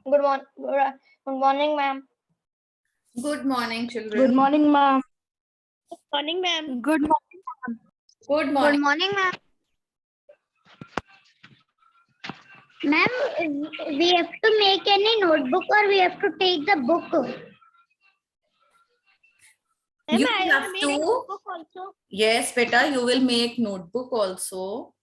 Good morning, ma'am. Good morning, children. Good morning, ma'am. Good morning, ma'am. Good morning. Good morning. Good morning, ma'am. Ma'am, we have to make any notebook or we have to take the book? You Ma'am, I have will make to. notebook also. Yes, beta, you will make notebook also.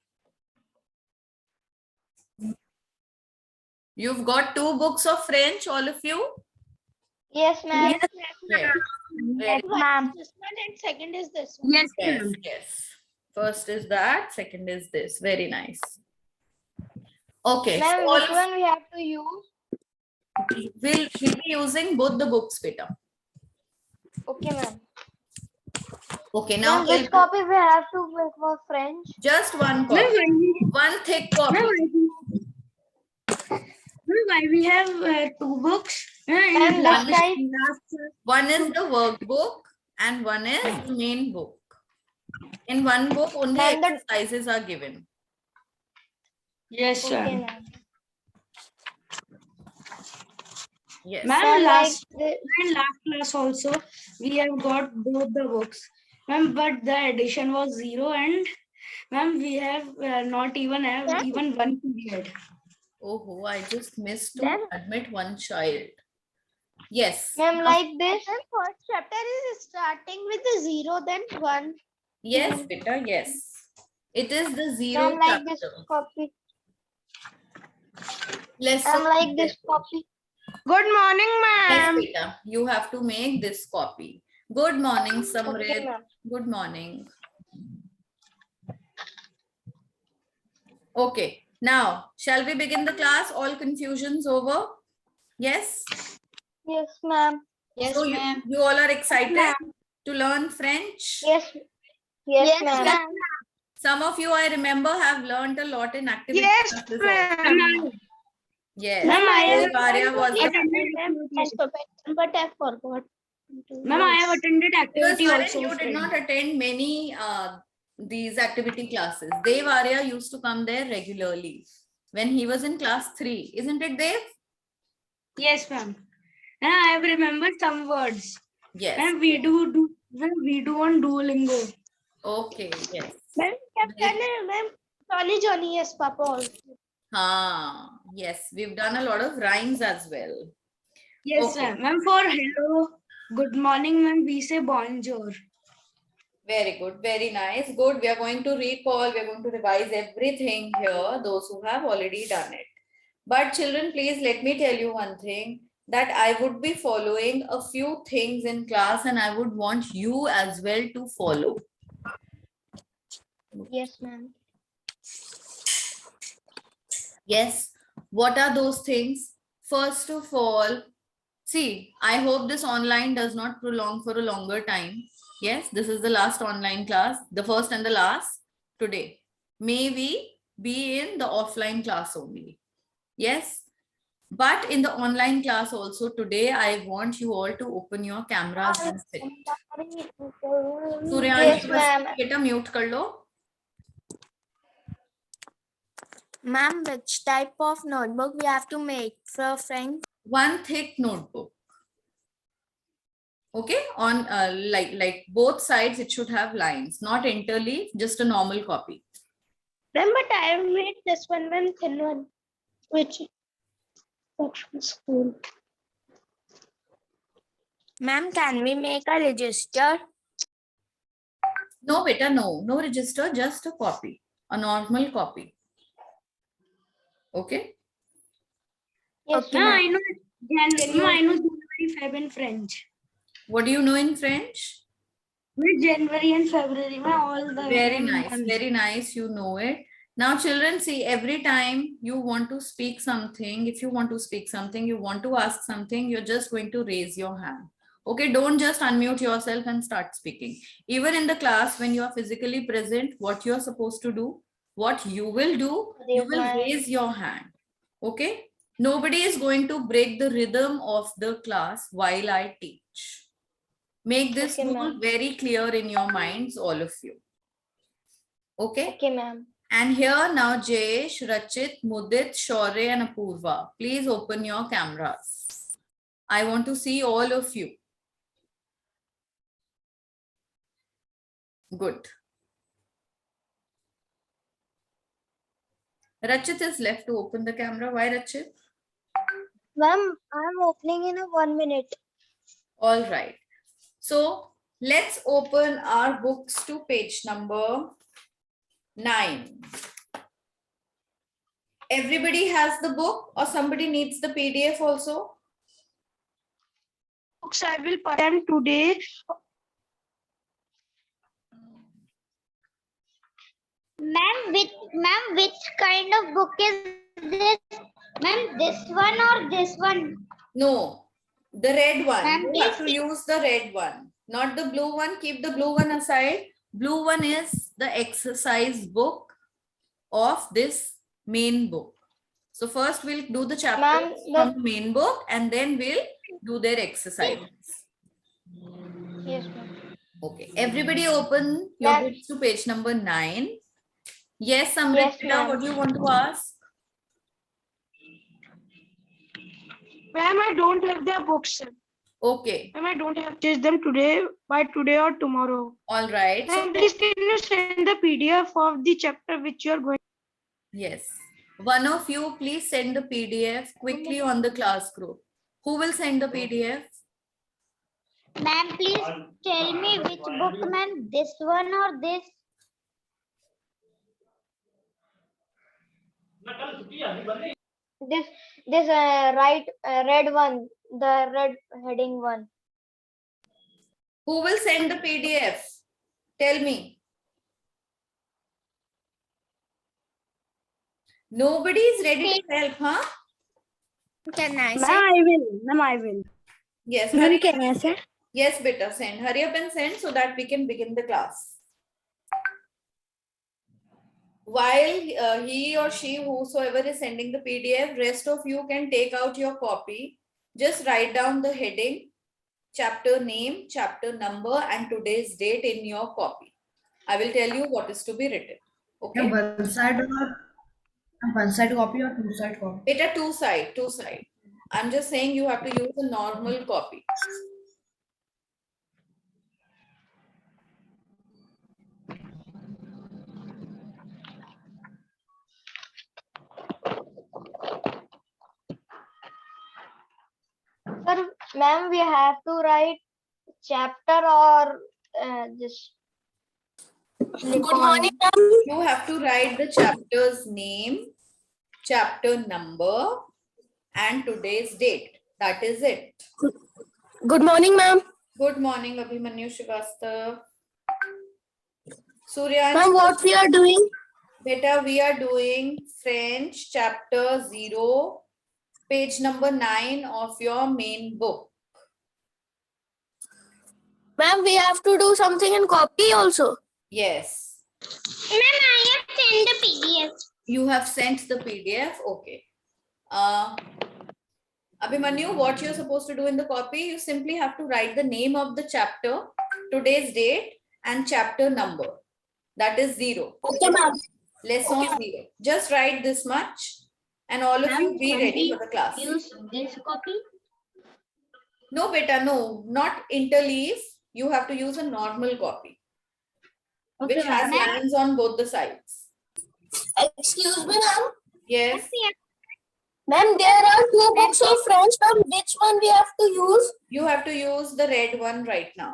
You've got 2 books of French, all of you? Yes, ma'am. Yes. Very Ma'am. This one and second is this one. Yes, Yes, ma'am. yes. First is that, second is this. Very nice. Okay. Ma'am, So all which one we have to use? we'll be using both the books, beta. Okay, ma'am. Okay, now Ma'am, which copy we have to make for French? just one copy. One thick copy. Why we have 2 books? And one this side? One is the workbook and one is the main book. In one book, only And the- exercises are given. Yes, sir. Okay, ma'am. Yes. Ma'am, Ma'am, last like class also we have got both the books. Ma'am, but the addition was 0 and ma'am, we have not even have even one period. Oh, I just missed to Then- admit one child. Yes. Ma'am, like this. First chapter is starting with the 0, then 1. Yes, beta, yes. It is the 0 Ma'am, like this chapter. copy. Lesson. Ma'am, like this copy. Good morning, Yes, beta. You have to make this copy. Good morning, Okay, Samrit. ma'am. Good morning. Okay. Now, shall we begin the class? All confusions over? Yes? Yes, ma'am. Yes, So you all are excited to learn French? Yes. Yes, ma'am. Some of you, I remember, have learned a lot in activity classes also. ma'am. Yes. Ma'am, I have Devarya was the But I forgot. Ma'am, I have attended because activity Varun, also. you did friend. not attend many these activity classes. Devarya used to come there regularly when he was in class 3. Isn't it, Dev? Yes, ma'am. And I have remembered some words. Yes. And we do on Duolingo. Okay. Yes. Ma'am, ma'am, Johnny, yes, Papa also. Yes. We've done a lot of rhymes as well. Yes, Okay. ma'am. Ma'am, for hello, good morning, ma'am, we say bonjour. Very good. Very nice. Good. We are going to recall. We are going to revise everything here, those who have already done it. But children, please let me tell you one thing, that I would be following a few things in class and I would want you as well to follow. Yes, ma'am. Yes. What are those things? First of all, see, I hope this online does not prolong for a longer time. Yes, this is the last online class, the first and the last today. May we be in the offline class only. Yes. But in the online class also today, I want you all to open your cameras and sit. Yes, ma'am. Beta mute kar lo. Ma'am, which type of notebook we have to make for French? One thick notebook. Okay, on like both sides it should have lines, not interleave, just a normal copy. Ma'am, but I have made this one, ma'am, thin one. Which from school. Ma'am, can we make a register? No, beta, no register, just a copy, a normal copy. Okay. Yes, Okay, No, ma'am. I know January, Feb in French. What do you know in French? With January and February, ma'am, all the Very nice, months. very nice. You know it. Now, children, see, every time you want to speak something, if you want to speak something, you want to ask something, you're just going to raise your hand. Okay, don't just unmute yourself and start speaking. Even in the class, when you are physically present, what you are supposed to do, what you will do, you will raise your hand. Okay, nobody is going to break the rhythm of the class while I teach. Make this Okay, rule ma'am. very clear in your minds, all of you. Okay. Okay, ma'am. And here now Jayesh, Rachit, Mudit, Shaurya and Apurva. Please open your cameras. I want to see all of you. Good. Rachit is left to open the camera. Why Rachit? Ma'am, I'm opening in 1 minute. All right. So let's open our books to page number 9. Everybody has the book or somebody needs the PDF also? Books I will put them today. Ma'am, which kind of book is this? Ma'am, this one or this one? No, the red one. Ma'am, You have to use the red one, not the blue one. Keep the blue one aside. Blue one is the exercise book of this main book. So first we'll do the chapters from the main book and then we'll do their exercises. Yes, ma'am. Okay, everybody open your books to page number 9. Yes, Amrita, ma'am. what do you want to ask? Ma'am, I don't have their books. Okay, Ma'am, I don't have changed them today, by today or tomorrow. all right. So, Ma'am, please can you send the PDF of the chapter which you are going? yes, one of you please send the PDF quickly on the class group. Who will send the PDF? Ma'am, please tell me which book, ma'am, this one or this? This red one, the red heading one. Who will send the PDF? Tell me. Nobody is ready to help, huh? Can I Ma'am, I will. Ma'am, I will. Yes, Ma'am, hurry. can I say? Yes, beta, send. Hurry up and send so that we can begin the class. While he or she, whosoever is sending the PDF, rest of you can take out your copy. Just write down the heading, chapter name, chapter number, and today's date in your copy. I will tell you what is to be written. Okay? One side copy or two side copy? It a two side. I'm just saying you have to use a normal copy. Sir, ma'am, we have to write chapter or just. Good morning, You have to write the chapter's name, chapter number, and today's date. That is it. Good morning, ma'am. Good morning, Abhimanyu Srivastav. Suryansh. Ma'am, what we are doing? Beta, we are doing French chapter 0, page number 9 of your main book. Ma'am, we have to do something in copy also. Yes. Ma'am, I have sent the PDF. You have sent the PDF. Okay. Abhimanyu, what you're supposed to do in the copy, you simply have to write the name of the chapter, today's date, and chapter number. That is 0. Okay, ma'am. Lesson 0. Just write this much and all of you be ready for the class. Use this copy. No, beta, no, not interleave. You have to use a normal copy, which has lines on both the sides. Excuse me, ma'am. Yes, Ma'am, there are 2 books of French, ma'am. Which one we have to use? you have to use the red one right now.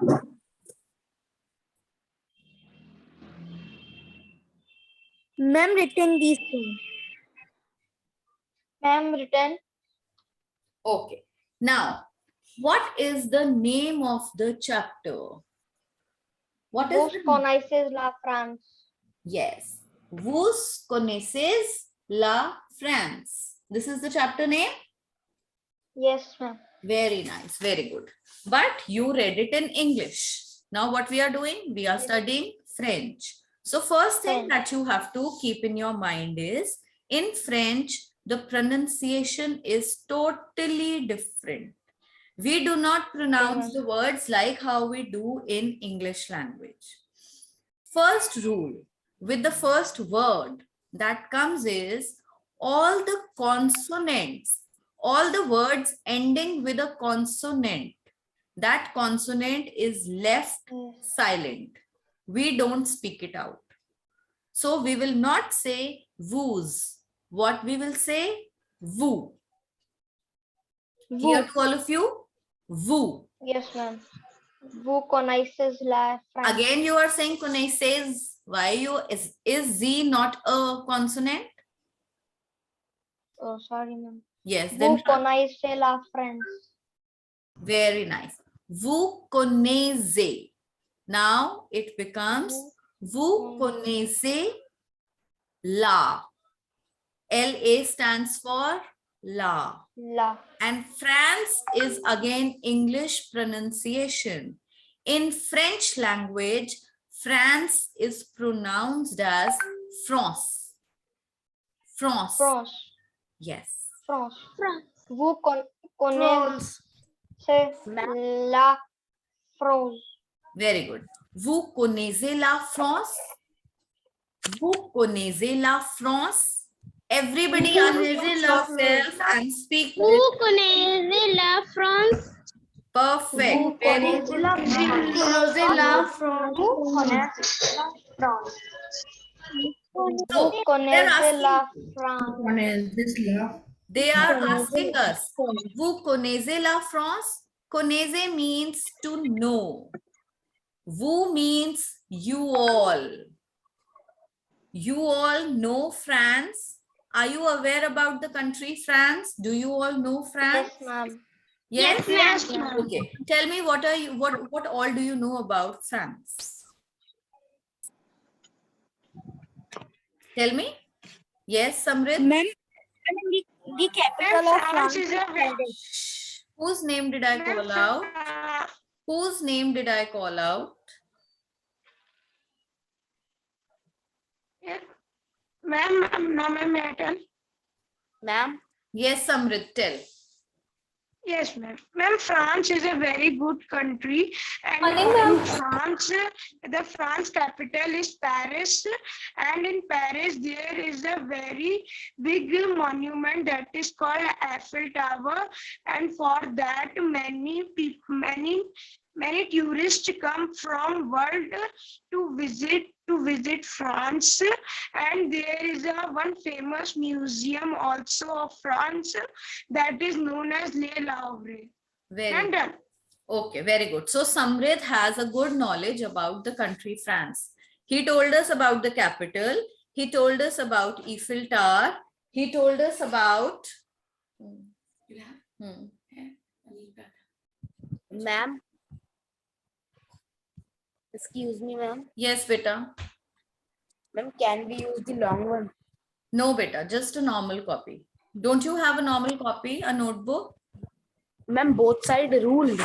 Ma'am, written these things. Ma'am, written. Okay. Now, what is the name of the chapter? What is Vous the name? connaissez la France. Yes. Vous connaissez la France. This is the chapter name? Yes, ma'am. Very nice. Very good. But you read it in English. Now what we are doing? We are studying French. So first thing that you have to keep in your mind is, in French, the pronunciation is totally different. We do not pronounce the words like how we do in English language. First rule, with the first word that comes is all the consonants, all the words ending with a consonant. That consonant is left silent. We don't speak it out. So we will not say woos. What we will say? Woo. Here to all of you, woo. Yes, ma'am. Vous connaissez la France? Again, you are saying connaisses. Why you is Z not a consonant? Oh, sorry, ma'am. Yes, Vous then connaissez la France? very nice. Vous connaissez. Now it becomes vous connaissez la. LA stands for la. La. And France is again English pronunciation. In French language, France is pronounced as France. France. France. Yes. France. Vous connaissez la France? Very good. Vous connaissez la France? Vous connaissez la France? Everybody unmute yourself and speak. Vous connaissez la France? Perfect. Very good. So, they're Connaissez la asking, France? One is this love. they are asking us, vous connaissez la France? Connaissez means to know. Vous means you all. You all know France. Are you aware about the country France? Do you all know France? Yes, ma'am. Yes. Yes, ma'am. Okay. Tell me what all do you know about France? Tell me. Yes, Samrit. Ma'am, The capital of France is Whose name did I call out? Whose name did I call out? Ma'am. Yes, Samrit, tell. Yes, ma'am. Ma'am, France is a very good country, and in France, the France capital is Paris, and in Paris there is a very big monument that is called Eiffel Tower, and for that many people, many tourists come from world to visit France, and there is one famous museum also of France that is known as Le Louvre. Very I'm good. done. Okay, very good. So Samrit has a good knowledge about the country France. He told us about the capital. He told us about Eiffel Tower. He told us about. Ma'am. Excuse me, ma'am. Yes, beta. Ma'am, can we use the long one? No, beta, just a normal copy. Don't you have a normal copy, a notebook? Ma'am, both sides ruled.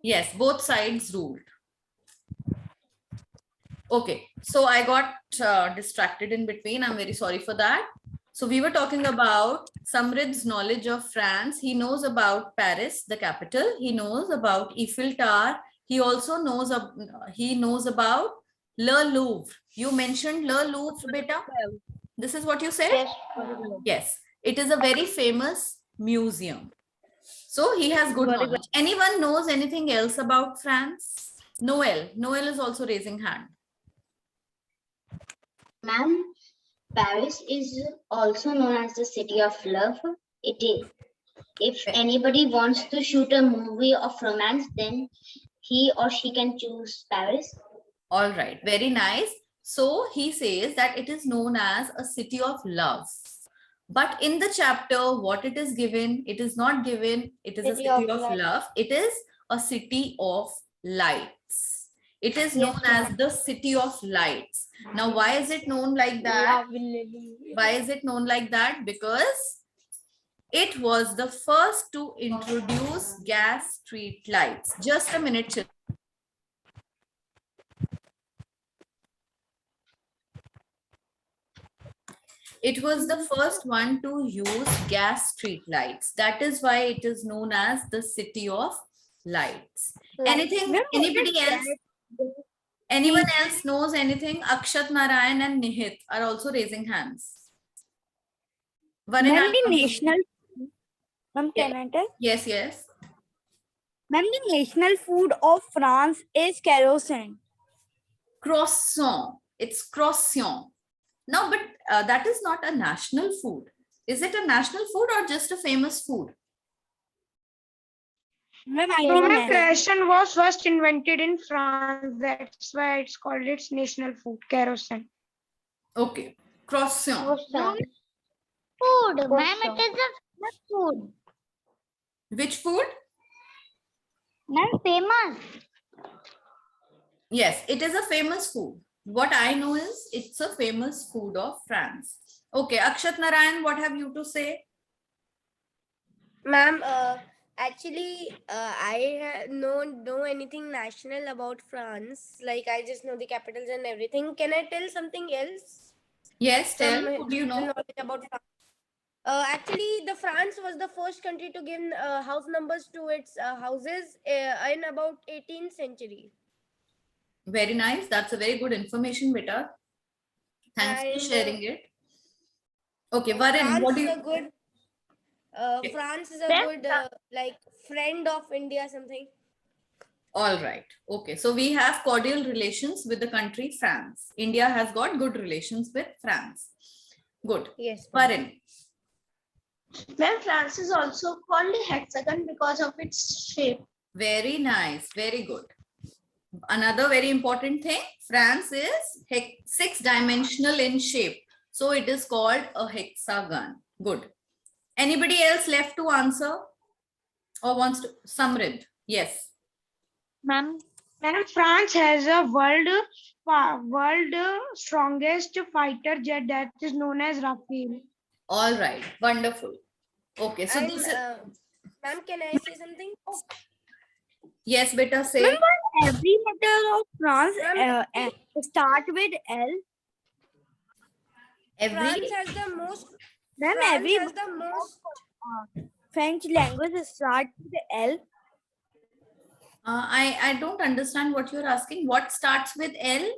Yes, both sides ruled. Okay, so I got distracted in between. I'm very sorry for that. So we were talking about Samrid's knowledge of France. He knows about Paris, the capital. He knows about Eiffel Tower. He also knows about Le Louvre. You mentioned Le Louvre, beta. This is what you said? Yes. Yes, it is a very famous museum. So he has good knowledge. Anyone knows anything else about France? Noel. Noel is also raising hand. Ma'am, Paris is also known as the city of love. It is. If anybody wants to shoot a movie of romance, then he or she can choose Paris. All right, very nice. So he says that it is known as a city of love. But in the chapter, what it is given, it is not given, it is a city of love. It is a city of lights. It is known as the city of lights. Now, why is it known like that? Why is it known like that? Because it was the first to introduce gas street lights. Just a minute, children. It was the first one to use gas street lights. That is why it is known as the city of lights. Anything, anybody else? Anyone else knows anything? Akshat, Narayan and Nihit are also raising hands. Varun, Ma'am, are the you- national. Ma'am, Yeah. can I tell? Yes, yes. Ma'am, the national food of France is kerosene. Croissant. It's croissant. No, but that is not a national food. Is it a national food or just a famous food? Ma'am, I No, think ma'am, croissant was first invented in France. That's why it's called its national food, croissant. Okay. Croissant. Food. Ma'am, it is a food. Which food? Ma'am, famous. Yes, it is a famous food. What I know is it's a famous food of France. Okay, Akshat Narayan, what have you to say? Ma'am, actually, I know anything national about France. Like I just know the capitals and everything. Can I tell something else? Yes, tell. Some What do you general know? knowledge about France. Actually, the France was the first country to give house numbers to its houses in about 18th century. Very nice. That's a very good information, beta. Thanks for And sharing it. Okay, Varun, France what do is you? a good. France is a Ma'am, good like friend of India. Something. All right. Okay, so we have cordial relations with the country France. India has got good relations with France. Good. Yes. ma'am. Varun. Ma'am, France is also called a hexagon because of its shape. Very nice. Very good. Another very important thing, France is six-dimensional in shape. So it is called a hexagon. Good. Anybody else left to answer or wants to? Samrid. Yes. Ma'am, Ma'am, France has a world strongest fighter jet that is known as Rafale. All right. Wonderful. Okay. So And this is, ma'am, can I say something? yes, beta, say. Remember every letter of France start with L. Every France has the most. Ma'am, France every has the most. French language start with L. I don't understand what you're asking. What starts with L?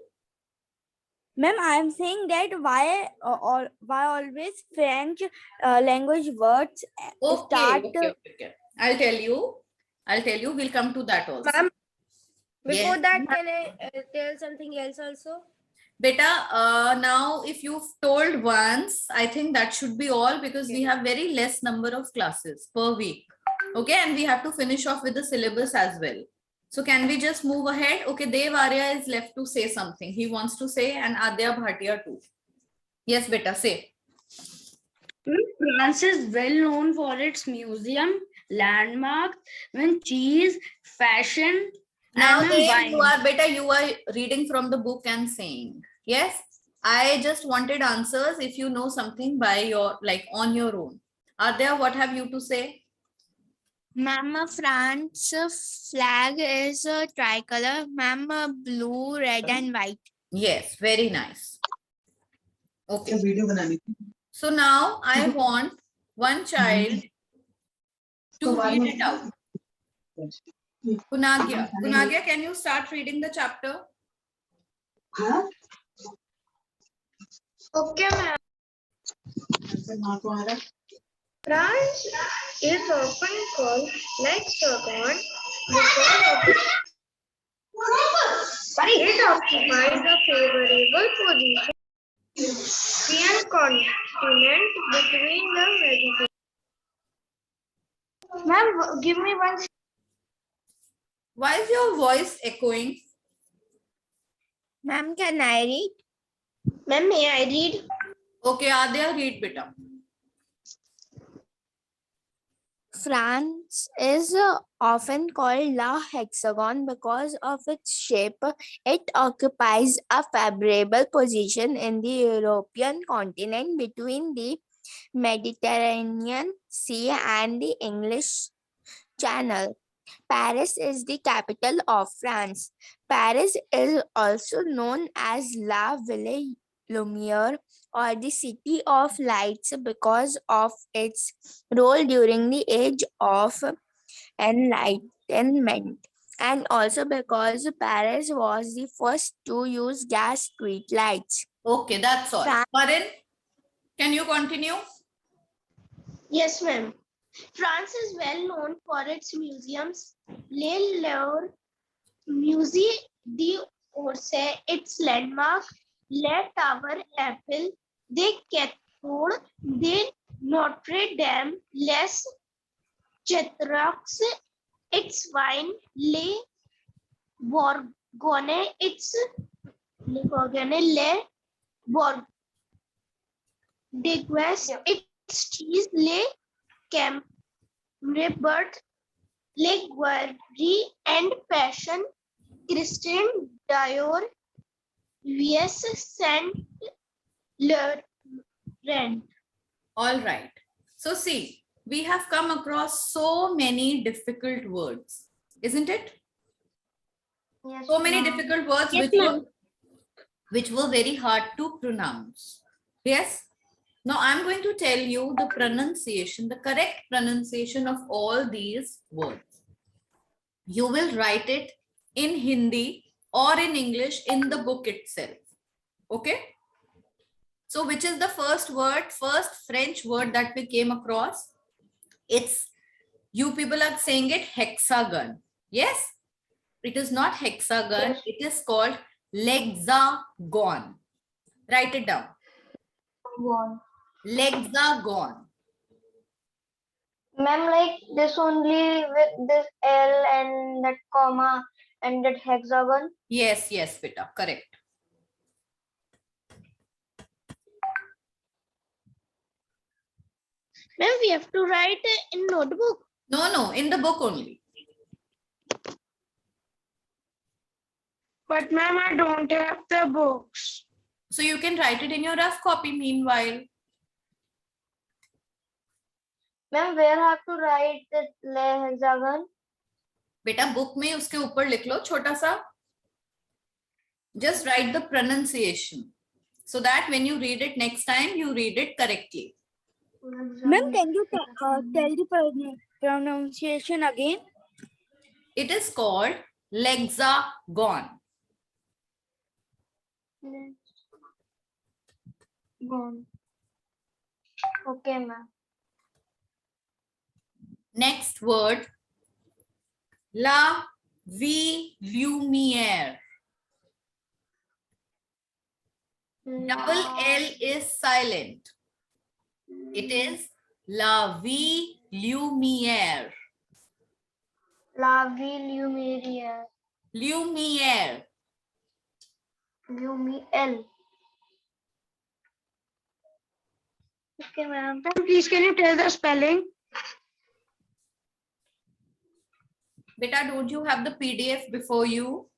Ma'am, I am saying that why always French language words Okay, start. okay. I'll tell you. We'll come to that also. Ma'am, before Yes. that, can I tell something else also? Beta, now if you've told once, I think that should be all because we have very less number of classes per week. Okay, and we have to finish off with the syllabus as well. So can we just move ahead? Okay, Dev Arya is left to say something. He wants to say, and Adya Bhatia too. Yes, beta, say. France is well known for its museum, landmarks, cheese, fashion, Now, and Dev, you are reading from the book and saying. Yes, I just wanted answers if you know something by your, like on your own. Adya, what have you to say? Ma'am, France flag is a tricolor. Ma'am, blue, red, and white. Yes, very nice. Okay. So now I want one child to read it out. Kunagya, can you start reading the chapter? Okay, ma'am. France is often called hexagon because of it occupies a favorable position in continent between the Mediterranean. Ma'am, give me one. Why is your voice echoing? Ma'am, can I read? Ma'am, may I read? Okay, Adya, read beta. France is often called La Hexagon because of its shape. It occupies a favorable position in the European continent between the Mediterranean Sea and the English Channel. Paris is the capital of France. Paris is also known as La Ville Lumiere or the City of Lights because of its role during the Age of Enlightenment. and also because Paris was the first to use gas street lights. Okay, that's all. Fran- Karan, can you continue? Yes, ma'am. France is well known for its museums. Le Louvre Musée d'Orsay, its landmark, Le Tower Eiffel, the Cathedral de Notre Dame, Les Chateaux, its wine, Le Bourgogne, its Le Bourgogne, Le Bourgogne, its cheese, Le Camembert, Le Guerry and Passion, Christian Dior, VS Saint Laurent. All right. So see, we have come across so many difficult words, isn't it? Yes, So many ma'am. difficult words Yes, which were very hard to pronounce. Yes. Now I'm going to tell you the pronunciation, the correct pronunciation of all these words. You will write it in Hindi or in English in the book itself. Okay. So which is the first French word that we came across? It's, you people are saying it hexagon. Yes. It is not hexagon. Yes. It is called lexagon. Write it down. Lexagon. Ma'am, like this only with this L and that comma and that hexagon. Yes, yes, beta, correct. Ma'am, we have to write in notebook. No, in the book only. But ma'am, I don't have the books. So you can write it in your rough copy meanwhile. Ma'am, where have to write that hexagon? बेटा book में उसके ऊपर लिख लो छोटा सा. Just write the pronunciation so that when you read it next time, you read it correctly. Ma'am, can you tell the pronunciation again? It is called lexagon. Gone. Okay, ma'am. Next word, la lumière. Double L is silent. It is la lumière. La Lumière. Lumière. Lumière. Okay, ma'am. Ma'am, please can you tell the spelling? Beta, don't you have the PDF before you?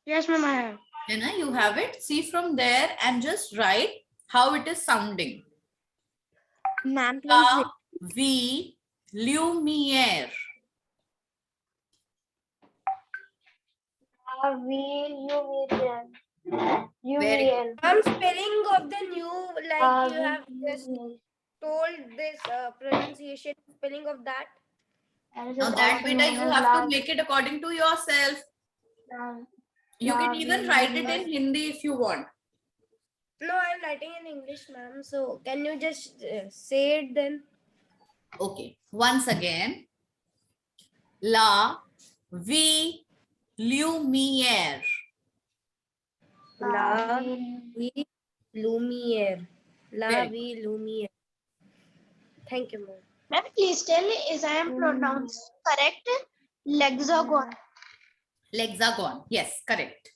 Yes, ma'am, I have. Anna, you have it. See from there and just write how it is sounding. Ma'am, please. La lumière. La Lumière. Very Lumière. Spelling of the new, like you have just told this pronunciation, spelling of that. Now that beta, you have to make it according to yourself. You can even write it in Hindi if you want. No, I'm writing in English, ma'am. So can you just say it then? Okay. Once again. La lumière. La Lumière. La Very Lumière. Thank you, ma'am. Ma'am, please tell is I am pronounced correct? Lexagon. Lexagon. Yes, correct.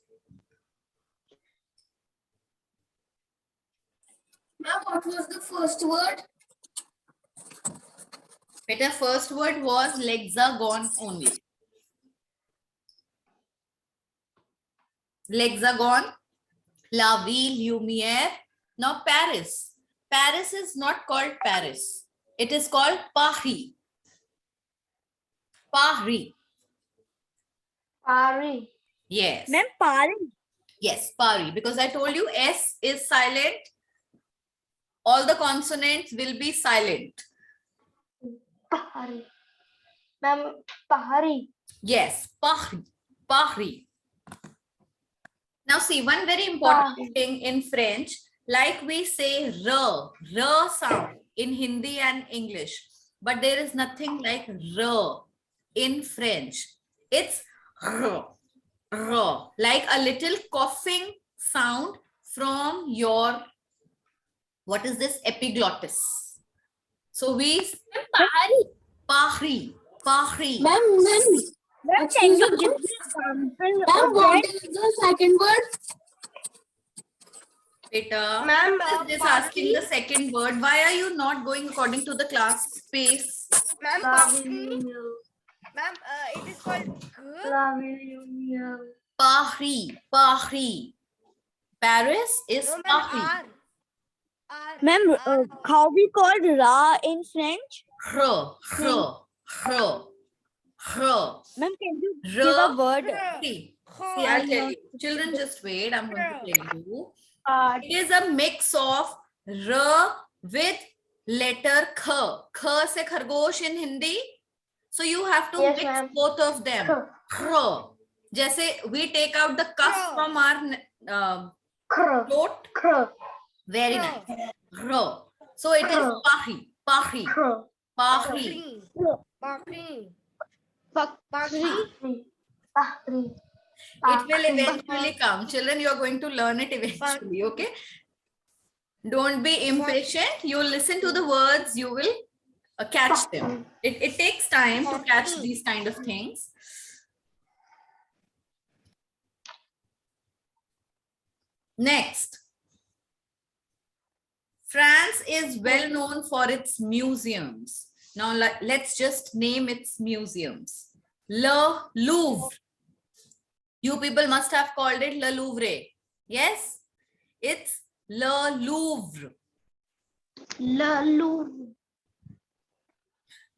Ma'am, what was the first word? Beta, first word was lexagon only. Lexagon, la lumière. Now Paris. Paris is not called Paris. It is called Paris. Paris. Paris. Yes. Ma'am, Paris. Yes, Paris. Because I told you S is silent. All the consonants will be silent. Paris. Ma'am, Paris. Yes, Pahri. Pahri. Now see, one very important thing in French, like we say r sound in Hindi and English, but there is nothing like r in French. It's r, like a little coughing sound from your, what is this, epiglottis. So we Pahri, Pahri. Ma'am, can you give the example of what that? is the second word? Beta, Ma'am, who is this asking the second word? Why are you not going according to the class space? Ma'am, Pahri. Ma'am, it is called Pahri, Pahri. Paris is no, ma'am, Pahri. R. Ma'am, how we call Ra in French? Ma'am, Ma'am, can you give a word? See, I'll tell you. Children, just wait. I'm going to tell you. It is a mix of R with letter Kh. Kh se khargosh in Hindi. So you have to Yes, mix ma'am. both of them. Kh. Jaise we take out the cuff from our throat. Very nice. R. So it is Pahri. Pahri. Pahri. It will eventually come. Children, you are going to learn it eventually, okay? Don't be impatient. You listen to the words, you will catch them. It takes time to catch these kind of things. Next. France is well known for its museums. Now let's just name its museums. Le Louvre. You people must have called it Le Louvre. Yes? It's Le Louvre. Le Louvre.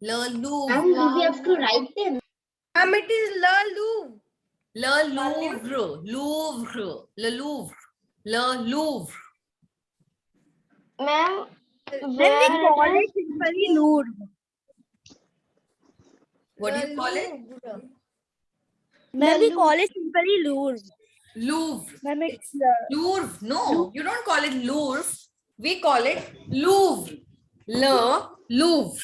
Le Louvre. And we have to write them. Ma'am, it is Le Louvre. Le Louvre. Louvre. Le Louvre. Le Louvre. Ma'am, Ma'am, we call it simply Louvre. What do you call it? Ma'am, we call it simply Louvre. Louvre. Ma'am, it's Louvre. No, you don't call it Louvre. We call it Louvre. Le Louvre.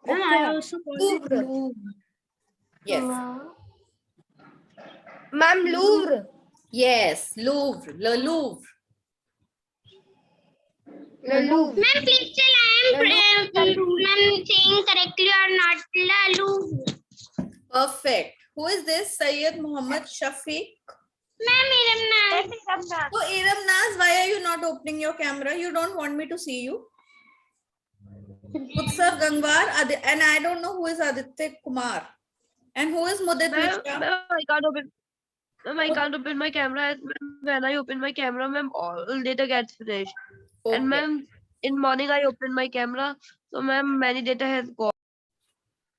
And I also call it Louvre. Louvre. Yes. Ma'am, Louvre. Yes. Louvre. Le Louvre. Le Louvre. Ma'am, please tell I am saying correctly or not. Le Louvre. Perfect. Who is this? Syed Muhammad Shafiq. Ma'am, Iram Naz. So, Iram Naz, why are you not opening your camera? You don't want me to see you? Utsav Gangwar, and I don't know who is Aditya Kumar. And who is Mudit Mishra? I can't open my camera. When I open my camera, ma'am, all data gets finished. Okay. And ma'am, in morning I open my camera, so ma'am, many data has gone.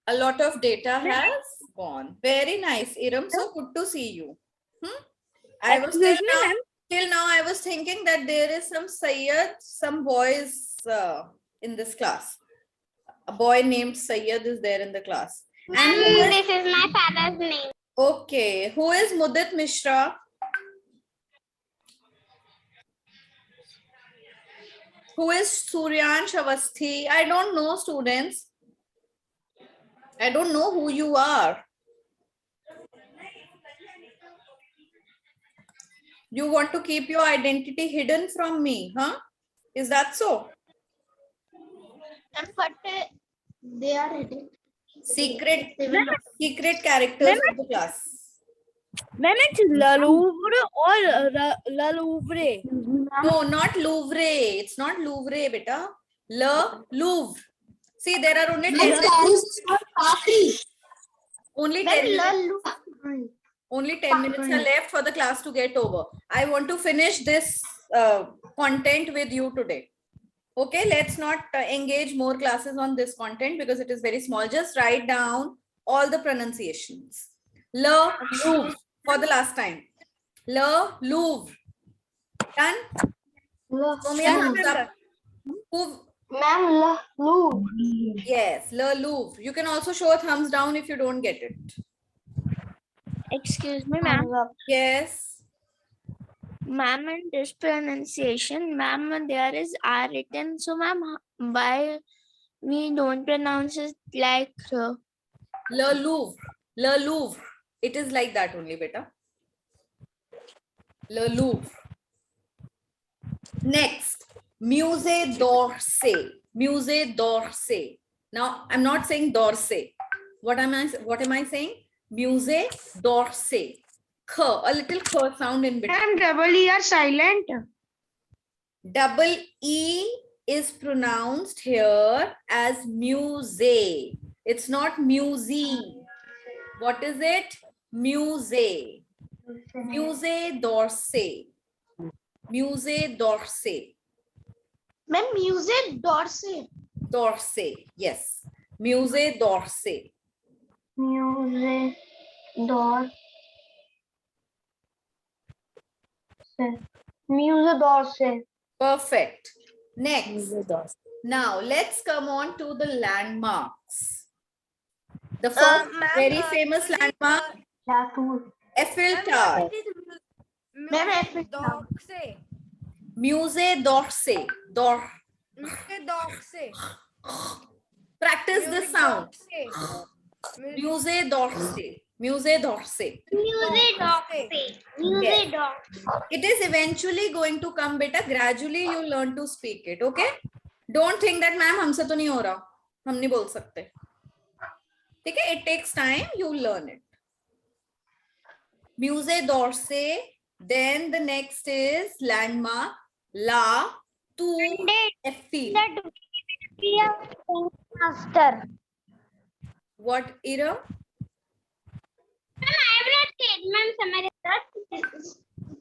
A lot of data has gone. Very nice, Iram. So good to see you. I was till now I was thinking that there is some Sayyid, some boys in this class. A boy named Sayyid is there in the class. And This is my father's name. okay, who is Mudit Mishra? Who is Suryansh Avasthi? I don't know, students. I don't know who you are. You want to keep your identity hidden from me, huh? Is that so? But they are hidden. Secret characters of the class. Ma'am, it's La Louvre or La Louvre? No, not Louvre. It's not Louvre, beta. Le Louvre. See, there are only 10 minutes. Only 10 minutes. Only 10 minutes are left for the class to get over. I want to finish this content with you today. Okay, let's not engage more classes on this content because it is very small. Just write down all the pronunciations. Le Louvre for the last time. Le Louvre. Done? Show me a thumbs up. Ma'am, Le Louvre. Yes, Le Louvre. You can also show a thumbs down if you don't get it. Excuse me, ma'am. Yes. Ma'am, in this pronunciation, ma'am, there is R written. So, ma'am, why we don't pronounce it like Le Louvre. Le Louvre. It is like that only, beta. Le Louvre. Next, Musée d'Orsay. Musée d'Orsay. Now, I'm not saying d'Orsay. What am I saying? Musée d'Orsay. K, a little k sound in between. And double E are silent. Double E is pronounced here as musée. It's not musée. What is it? Musée. Musée d'Orsay. Musée d'Orsay. Ma'am, Musée d'Orsay. D'Orsay. Yes. Musée d'Orsay. Musée d'Orsay. Musée d'Orsay. Perfect. Next. Now let's come on to the landmarks. The first very famous landmark, La Tour. Eiffel Tower. Ma'am, Eiffel Tower. Musée d'Orsay. d'Orsay. Practice the sound. Musée d'Orsay. Musée d'Orsay. Musée d'Orsay. Musée d'Orsay. It is eventually going to come, beta. Gradually you learn to speak it. Okay? Don't think that ma'am हमसे तो नहीं हो रहा. हम नहीं बोल सकते. ठीक है? It takes time. You learn it. Musée d'Orsay. Then the next is landmark La Tour Eiffel. Master. What era?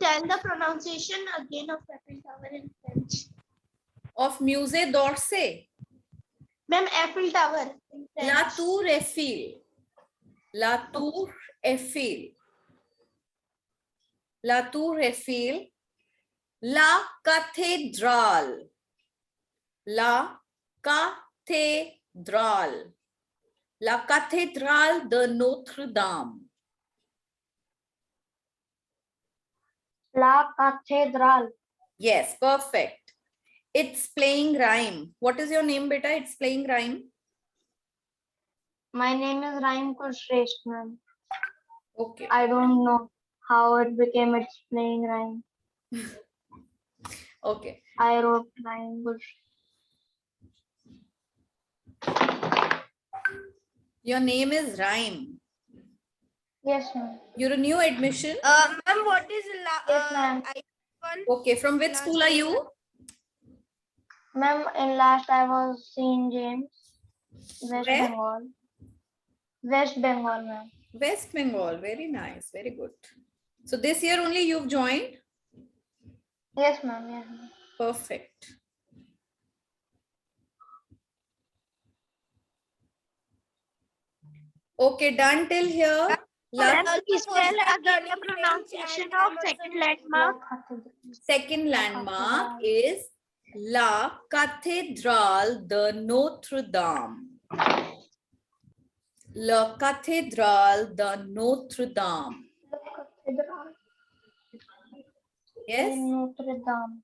Tell the pronunciation again of Eiffel Tower in French. Of Musée d'Orsay. Ma'am, Eiffel Tower. in French. La Tour Eiffel. La Tour Eiffel. La Tour Eiffel. La Cathédrale. La Cathédrale. La Cathédrale de Notre-Dame. La Cathédrale. Yes, perfect. It's playing rhyme. What is your name, beta? It's playing rhyme. My name is Rhyme Kushresh, ma'am. Okay. I don't know how it became its playing rhyme. Okay. I wrote Rhyme Kush. Your name is Rhyme. Yes, ma'am. You're a new admission. Ma'am, what is Yes, ma'am. Okay. From which school are you? Ma'am, in last I was St. James, West Where? Bengal. West Bengal, ma'am. West Bengal. Very nice. Very good. So this year only you've joined? Yes, ma'am. Yes, ma'am. Perfect. Okay, done till here. Ma'am, Last please tell again the pronunciation of second landmark. second landmark is La Cathédrale de Notre-Dame. La Cathédrale de Notre-Dame. Yes? De Notre Dame.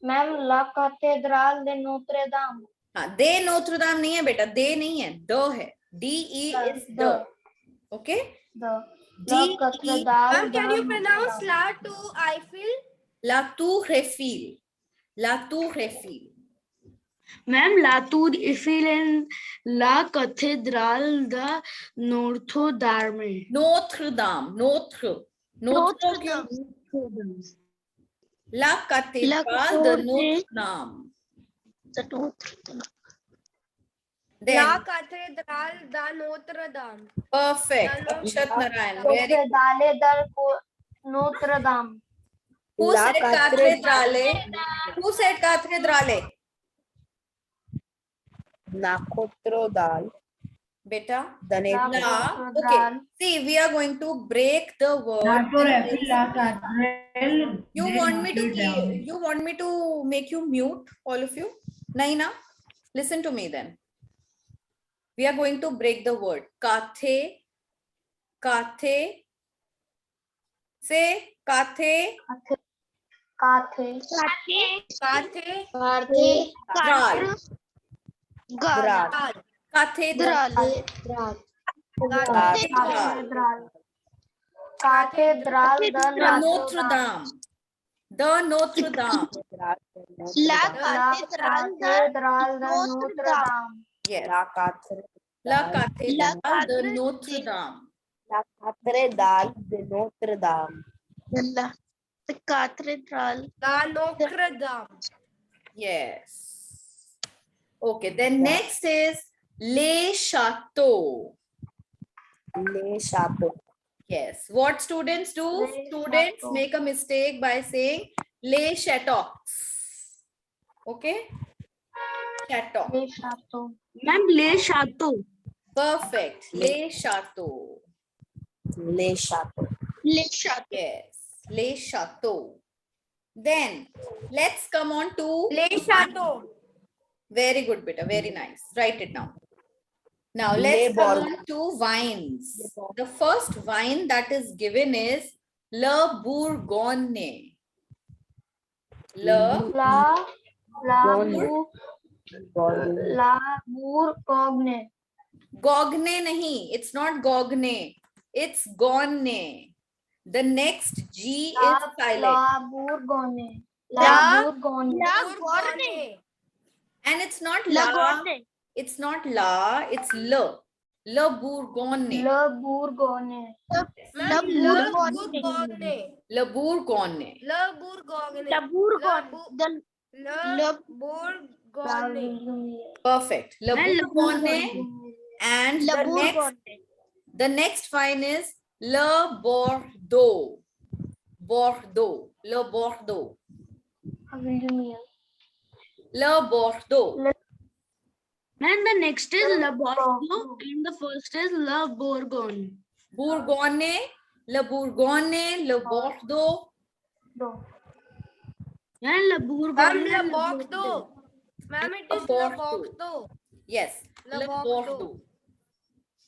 Ma'am, La Cathédrale de Notre Dame. हाँ, de Notre-Dame नहीं है बेटा, de नहीं है, the है. D-E is the. Okay? The D La E. Cathédrale. Ma'am, can de you Notre pronounce Dame. La to Eiffel? La Tour Eiffel. La Tour Eiffel. Ma'am, La Tour Eiffel and La Cathédrale de Notre Dame. Notre-Dame. Notre. Notre क्यों? La Cathédrale de Notre-Dame. Then, La Cathédrale de Notre Dame. perfect. Akshat Narayan. Very. Cathédrale de Notre Dame. Who said cathedrale? Who said cathedrale? Nakotrodal. Beta. La La. Okay. Cathédrale. See, we are going to break the word. You want me to make you mute, all of you? Naina, listen to me then. We are going to break the word. Cathe, Say Kathe. Kathe. Kathe. Dral. Dral. Cathedral. Cathedral. Cathedral. The Notre Dame. The Notre Dame. La Cathedral. Catedral The Notre Dame. Yes. La Catedral. La Catedral de Catedral Notre de- Dame. La Catedral de Notre Dame. The cathedral. The Notre Dame. Yes. Okay, then next is Les Chateaux. Les Chateaux. Yes. What students do? Les Students Chateaux. make a mistake by saying Les Chateaux. Okay? Chateau. Les Chateaux. Ma'am, Les Chateaux. Perfect. Les Chateaux. Les Chateaux. Les Chateaux. Yes. Les Chateaux. Then let's come on to Les Chateaux. very good, beta. Very nice. Write it down. Now Les let's come Bordeaux. on to wines. The first wine that is given is Le Bourgogne. Le La Bordeaux. Bourgogne. Gogne nahi. It's not Gogne. It's Gonne. The next G is silent. La Bourgogne. La La Bourgogne. Bourgogne. And it's not La la. Borne. It's not la. It's le. Le Bourgogne. La Bourgogne. Ma'am, Le Bourgogne. Le Bourgogne. Le Bourgogne. La Bourgogne. The Le Bourgogne. Perfect. Le Well, Le Bourgogne. And La the next, Bourgogne. the next wine is Le Bordeaux. Bordeaux. Le Bordeaux. Le Bordeaux. And the next is Le Bordeaux and the first is Le Bourgogne. Bourgogne. Le Bourgogne. Le Bordeaux. And Le Ma'am, Bourgogne. Le and Le Bordeaux. Ma'am, it is Le Bordeaux. Yes. Le Le Bordeaux. Bordeaux.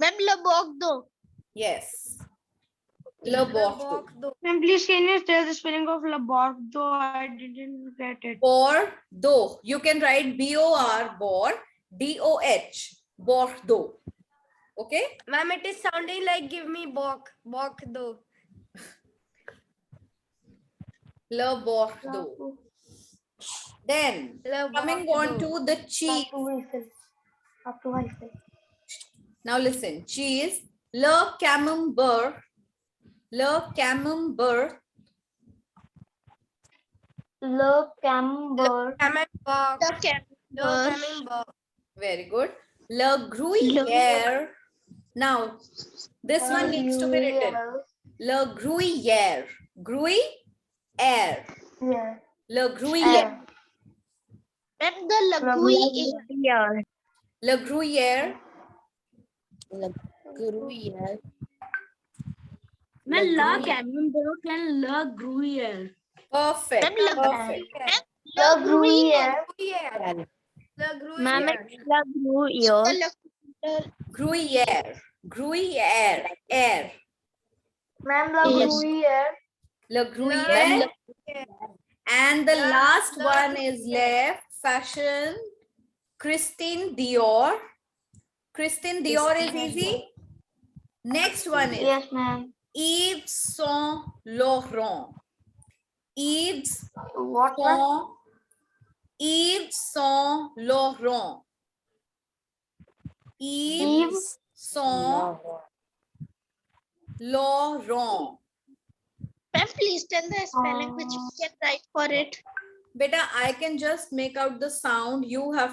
Ma'am, Le Bordeaux. Yes. Le Bordeaux. Bordeaux. Ma'am, please can you tell the spelling of Le Bordeaux? I didn't get it. Bordeaux. You can write B-O-R, Bor, D-O-H, Bordeaux. Okay? Ma'am, it is sounding like give me Bordeaux. Le Bordeaux. Then, Le coming on to the cheese. Now listen, cheese. Le Camembert. Le Camembert. Le Camembert. Camembert. The Camembert. Le Camembert. Very good. Le Gruyere. Now, this one needs to be written. Le Gruyere. Gruyere. Yeah. Le Gruyere. Ma'am, the Lagui. Le Gruyere. Le Gruyere. Ma'am, La Camembert and Le Gruyere. Perfect. Ma'am, Perfect. Le Gruyere. Gruyere. Le Ma'am, Gruyere. it's La Gruyere. Gruyere. Gruyere. Air. Ma'am, Le Gruyere. Le Gruyere. And the last one is left. Fashion. Christine Dior. Christine Dior is easy. Next one is Yes, ma'am. Yves Saint Laurent. Yves What, ma'am? Saint Yves Saint Laurent. Yves Saint Laurent. Ma'am, please tell the spelling which you can write for it. Beta, I can just make out the sound. You have